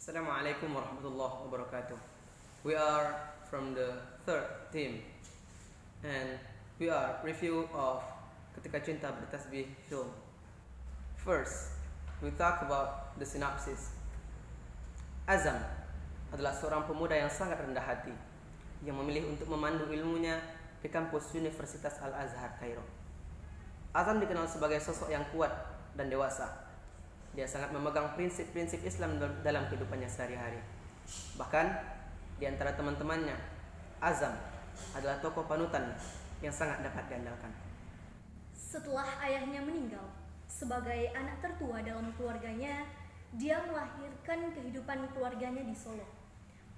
Assalamualaikum warahmatullahi wabarakatuh. We are from the third team and we are review of Ketika Cinta Bertasbih film. First, we talk about the synopsis. Azam adalah seorang pemuda yang sangat rendah hati yang memilih untuk memandu ilmunya di kampus Universitas Al-Azhar Kairo. Azam dikenal sebagai sosok yang kuat dan dewasa. Dia sangat memegang prinsip-prinsip Islam dalam kehidupannya sehari-hari. Bahkan di antara teman-temannya, Azam adalah tokoh panutan yang sangat dapat diandalkan. Setelah ayahnya meninggal, sebagai anak tertua dalam keluarganya, dia melahirkan kehidupan keluarganya di Solo.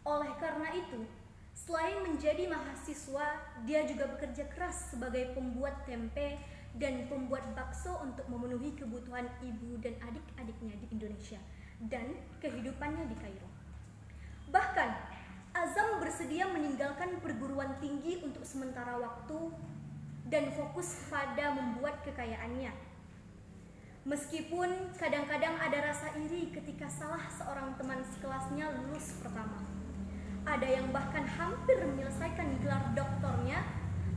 Oleh karena itu, selain menjadi mahasiswa, dia juga bekerja keras sebagai pembuat tempe dan pembuat bakso untuk memenuhi kebutuhan ibu dan adik-adiknya di Indonesia dan kehidupannya di Kairo. Bahkan, Azam bersedia meninggalkan perguruan tinggi untuk sementara waktu dan fokus pada membuat kekayaannya. Meskipun kadang-kadang ada rasa iri ketika salah seorang teman sekelasnya lulus pertama. Ada yang bahkan hampir menyelesaikan gelar doktornya,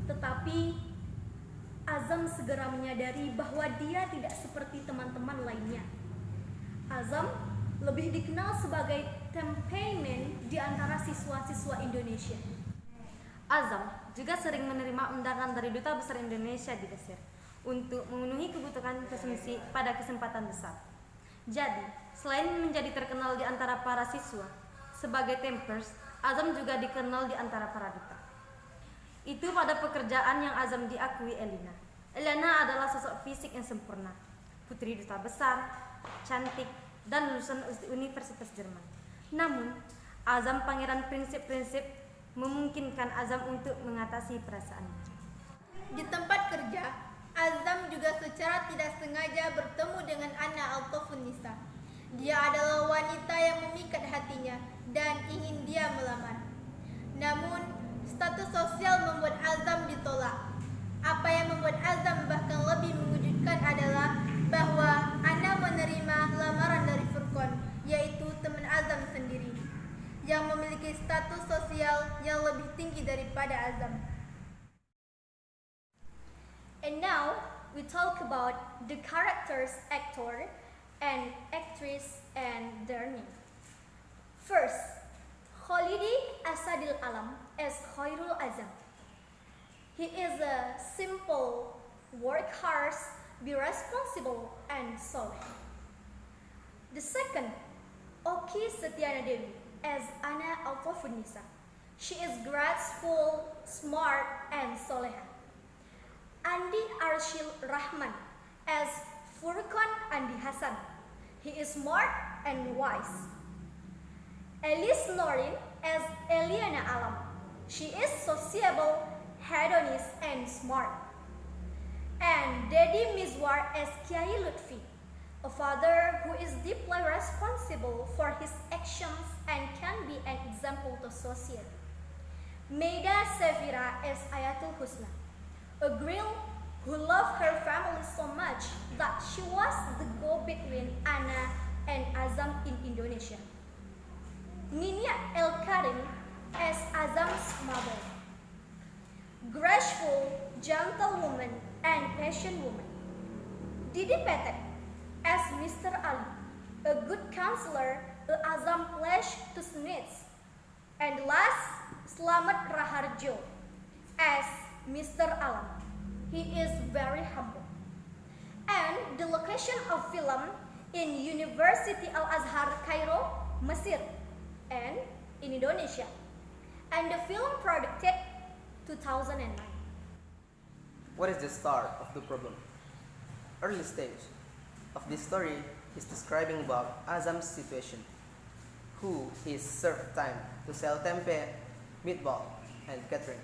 tetapi Azam segera menyadari bahwa dia tidak seperti teman-teman lainnya. Azam lebih dikenal sebagai temperamen di antara siswa-siswa Indonesia. Azam juga sering menerima undangan dari Duta Besar Indonesia di Mesir untuk memenuhi kebutuhan konsumsi pada kesempatan besar. Jadi, selain menjadi terkenal di antara para siswa sebagai tempers, Azam juga dikenal di antara para duta. Itu pada pekerjaan yang Azam diakui Elina. Elina adalah sosok fisik yang sempurna, putri duta besar, cantik, dan lulusan Universitas Jerman. Namun, Azam pangeran prinsip-prinsip memungkinkan Azam untuk mengatasi perasaannya. Di tempat kerja, Azam juga secara tidak sengaja bertemu dengan Ana Altofunisa. Dia adalah wanita yang memikat hatinya dan ingin dia melamar. Namun, status sosial membuat Azam ditolak. Apa yang membuat Azam bahkan lebih mengejutkan adalah bahwa Ana menerima lamaran dari Furqan, yaitu teman Azam sendiri, yang memiliki status sosial yang lebih tinggi daripada Azam. And now, we talk about the characters, actor and actress and their name. First, Khalidi Asadil Alam as Khairul Azam. He is a simple, work hard, be responsible, and soleh. The second, Oki Setiana Dewi as Ana Altofunisa. She is graceful, smart, and soleha. Andi Arshil Rahman as Furqan Andi Hasan. He is smart and wise. Elis Norin as Eliana Alam. She is sociable, hedonist, and smart. And Dedi Mizwar as Kiai Lutfi, a father who is deeply responsible for his actions and can be an example to society. Maida Sevira as Ayatul Husna, a girl who loved her family so much that she was the go-between Ana and Azam in Indonesia. Ninia El Karim as Azam's mother, graceful, gentle woman and patient woman. Didi Petek as Mr. Ali, a good counselor who Azam pledged to needs. And last, Slamet Raharjo as Mr. Alam. He is very humble. And the location of film in University Al-Azhar Cairo, Mesir, and in Indonesia. And the film produced 2009. What is the start of the problem? Early stage of this story is describing about Azam's situation, who is served time to sell tempe, meatball, and catering,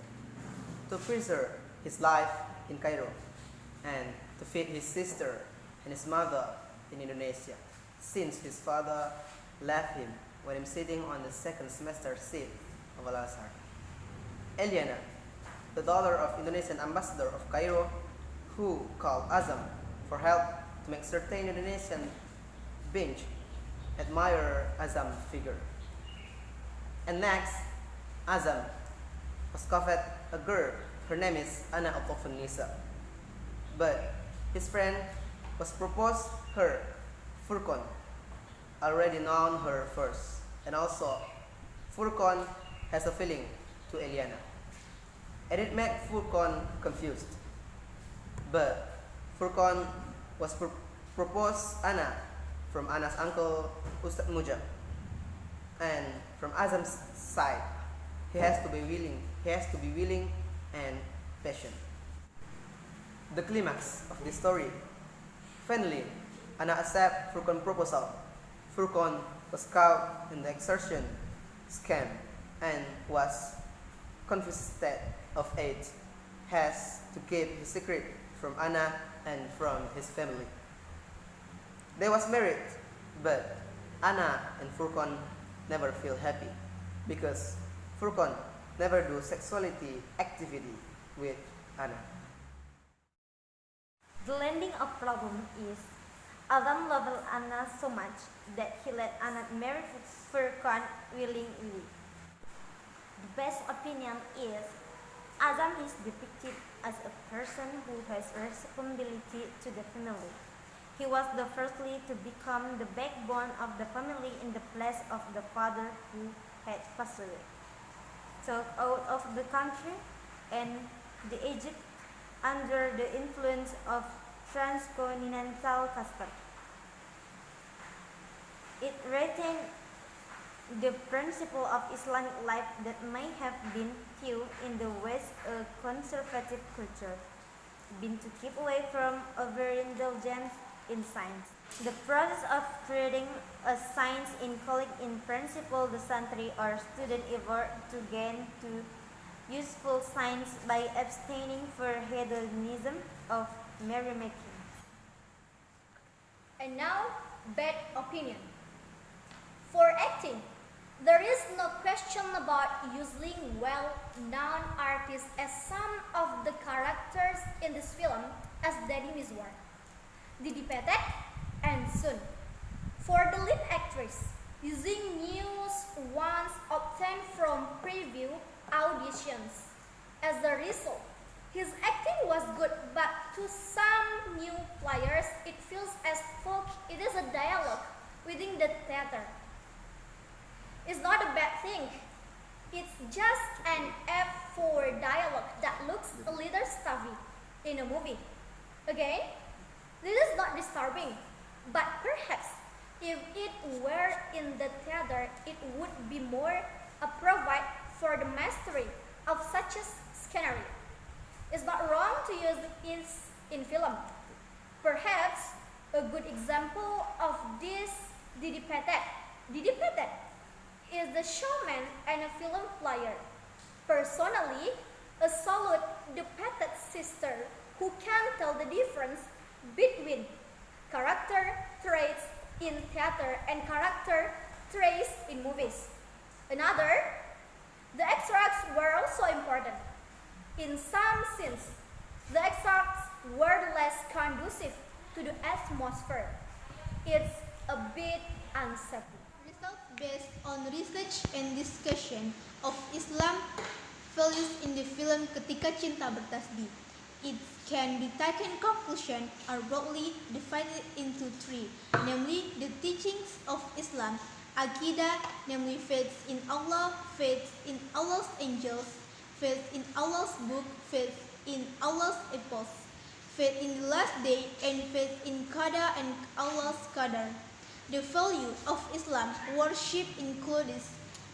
to preserve his life in Cairo, and to feed his sister and his mother in Indonesia, since his father left him when I'm sitting on the second semester seat of Al-Azhar. Eliana, the daughter of Indonesian ambassador of Cairo, who called Azam for help to make certain Indonesian bench admire Azam's figure. And next, Azam was covet a girl. Her name is Ana Al-Nisa. But his friend was proposed her, Furqan, already known her first. And also, Furqan has a feeling to Eliana. And it made Furqan confused. But Furqan was proposed Ana from Ana's uncle Ustad Mujab. And from Azam's side, he has to be willing and patient. The climax of this story. Finally, Ana accepted Furqan's proposal. Furqan was caught in the extortion scam and was confiscated of age, has to keep his secret from Ana and from his family. They was married, but Ana and Furqan never feel happy because Furqan never do sexuality activity with Ana. The landing of problem is Adam loved Anna so much that he let Anna marry Furqan willingly. The best opinion is Azam is depicted as a person who has responsibility to the family. He was the firstly to become the backbone of the family in the place of the father who had passed away. Took out of the country and the Egypt under the influence of transcontinental custom. It retained the principle of Islamic life that may have been viewed in the West a conservative culture, been to keep away from overindulgence in science. The process of treating a science in calling in principle the santry or student effort to gain to useful science by abstaining for hedonism of merrymaking. And now, bad opinion. For acting, there is no question about using well-known artists as some of the characters in this film as Daddy Mizwar, Didi Petek, and Sun. For the lead actress, using news ones obtained from preview auditions. As a result, his acting was good, but to some new players, it feels as though it is a dialogue within the theater. It's not a bad thing. It's just an F4 dialogue that looks a little stuffy in a movie. Again, this is not disturbing, but perhaps if it were in the theater, it would be more appropriate for the mastery of such a scenario. It's not wrong to use it in film. Perhaps a good example of this Didi Petek. Didi Petek is the showman and a film player. Personally, I salute the Petek sister who can tell the difference between character traits in theater and character traits in movies. Another, the extracts were also important. In some scenes, the extracts were less conducive to the atmosphere. It's a bit unsettling. Results based on research and discussion of Islam values in the film Ketika Cinta Bertasbih. It can be taken conclusion are broadly divided into three, namely the teachings of Islam, Aqidah, namely faith in Allah, faith in Allah's angels, faith in Allah's book, faith in Allah's apostles, faith in the last day, and faith in Qadar and Allah's Qadar. The value of Islam worship includes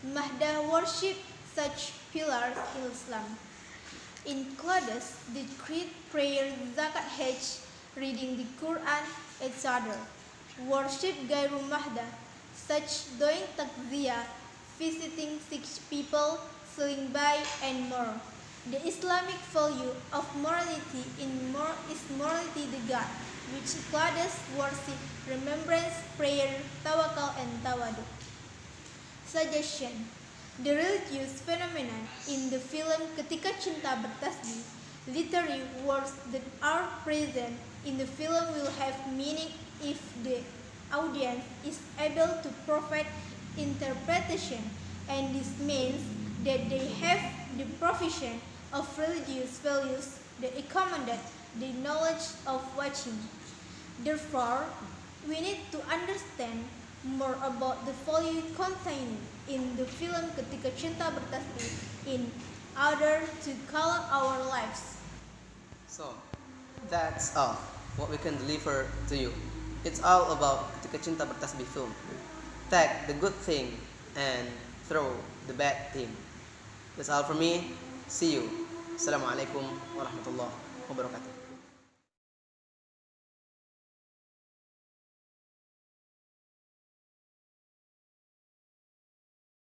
Mahdah worship, such pillars in Islam. Includes the creed, prayer, zakat, hajj, reading the Quran, etc. Worship Gairu Mahdah, such doing takziyah, visiting sick people, selling by, and more. The Islamic value of morality is morality the God, which includes worship, remembrance, prayer, tawakal, and tawaduk. Suggestion: the religious phenomenon in the film Ketika Cinta Bertasbih, literary words that are present in the film will have meaning if the audience is able to provide interpretation, and this means that they have the provision of religious values that accommodate the knowledge of watching. Therefore, we need to understand more about the value contained in the film Ketika Cinta Bertasbih in order to color our lives. So, that's all what we can deliver to you. It's all about Ketika Cinta Bertasbih film. Take the good thing and throw the bad thing. That's all from me. See you. Assalamualaikum warahmatullahi wabarakatuh.